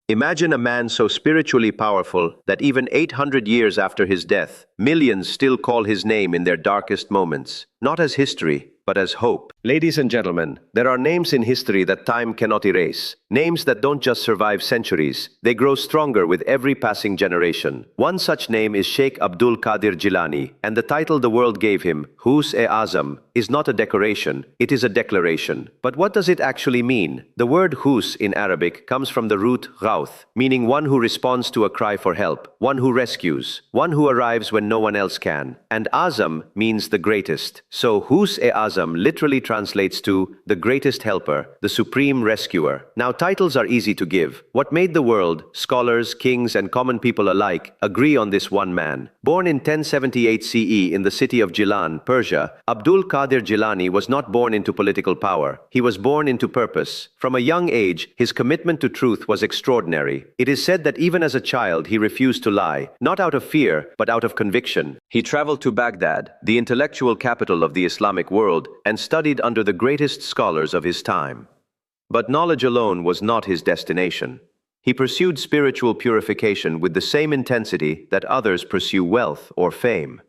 Imagine a man so spiritually powerful that even 800 years after his death, millions still call his name in their darkest moments, not as history, but as hope. Ladies and gentlemen, there are names in history that time cannot erase. Names that don't just survive centuries, they grow stronger with every passing generation. One such name is Sheikh Abdul Qadir Jilani, and the title the world gave him, Hus-e-Azam, is not a decoration, it is a declaration. But what does it actually mean? The word Hus in Arabic comes from the root ghawth, meaning one who responds to a cry for help, one who rescues, one who arrives when no one else can. And Azam means the greatest. So Hus-e-Azam literally translates to the greatest helper, the supreme rescuer. Now, titles are easy to give. What made the world, scholars, kings, and common people alike, agree on this one man? Born in 1078 CE in the city of Jilan, Persia, Abdul Qadir Jilani was not born into political power. He was born into purpose. From a young age, his commitment to truth was extraordinary. It is said that even as a child, he refused to lie, not out of fear, but out of conviction. He traveled to Baghdad, the intellectual capital of the Islamic world, and studied under the greatest scholars of his time. But knowledge alone was not his destination. He pursued spiritual purification with the same intensity that others pursue wealth or fame.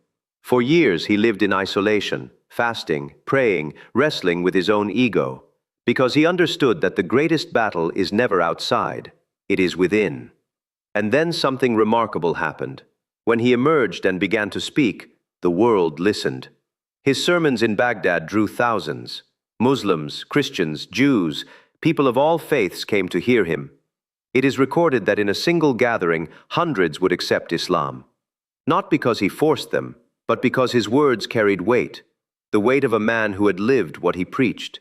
For years he lived in isolation, fasting, praying, wrestling with his own ego, because he understood that the greatest battle is never outside, it is within. And then something remarkable happened. When he emerged and began to speak, the world listened. His sermons in Baghdad drew thousands. Muslims, Christians, Jews, people of all faiths came to hear him. It is recorded that in a single gathering, hundreds would accept Islam. Not because he forced them, but because his words carried weight, the weight of a man who had lived what he preached.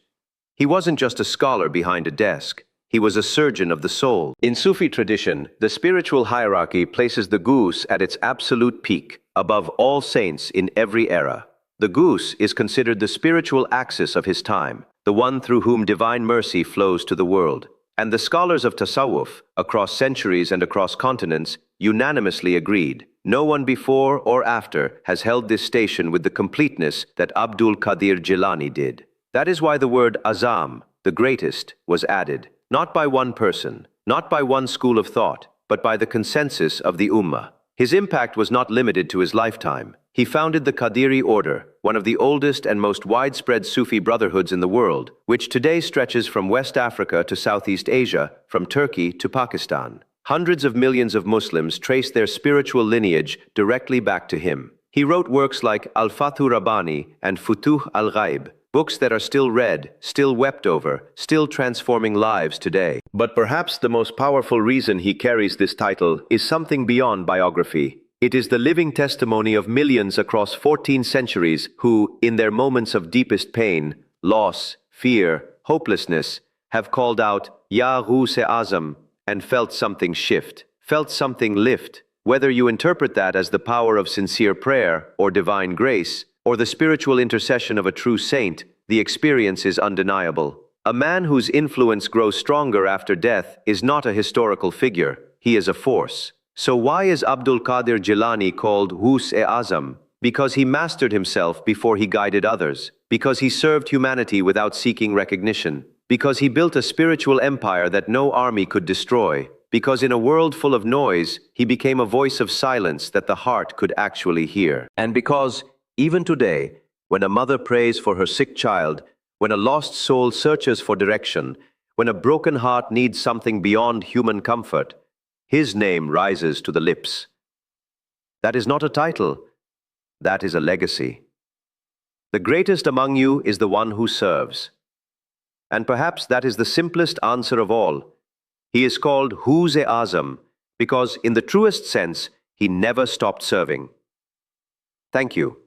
He wasn't just a scholar behind a desk. He was a surgeon of the soul. In Sufi tradition, the spiritual hierarchy places the Ghus at its absolute peak, above all saints in every era. The Ghus is considered the spiritual axis of his time, the one through whom divine mercy flows to the world. And the scholars of Tasawwuf, across centuries and across continents, unanimously agreed. No one before or after has held this station with the completeness that Abdul Qadir Jilani did. That is why the word Azam, the greatest, was added, not by one person, not by one school of thought, but by the consensus of the Ummah. His impact was not limited to his lifetime. He founded the Qadiri order, one of the oldest and most widespread Sufi brotherhoods in the world, which today stretches from West Africa to Southeast Asia, from Turkey to Pakistan. Hundreds of millions of Muslims trace their spiritual lineage directly back to him. He wrote works like Al-Fathu Rabbani and Futuh al-Ghaib, books that are still read, still wept over, still transforming lives today. But perhaps the most powerful reason he carries this title is something beyond biography. It is the living testimony of millions across 14 centuries who, in their moments of deepest pain, loss, fear, hopelessness, have called out, Ya Hus-e-Azam, and felt something shift, felt something lift. Whether you interpret that as the power of sincere prayer or divine grace, or the spiritual intercession of a true saint, the experience is undeniable. A man whose influence grows stronger after death is not a historical figure, he is a force. So why is Abdul Qadir Jilani called Hus-e-Azam? Because he mastered himself before he guided others. Because he served humanity without seeking recognition. Because he built a spiritual empire that no army could destroy. Because in a world full of noise, he became a voice of silence that the heart could actually hear. And because, even today, when a mother prays for her sick child, when a lost soul searches for direction, when a broken heart needs something beyond human comfort, his name rises to the lips. That is not a title. That is a legacy. The greatest among you is the one who serves. And perhaps that is the simplest answer of all. He is called Hus-e-Azam because, in the truest sense, he never stopped serving. Thank you.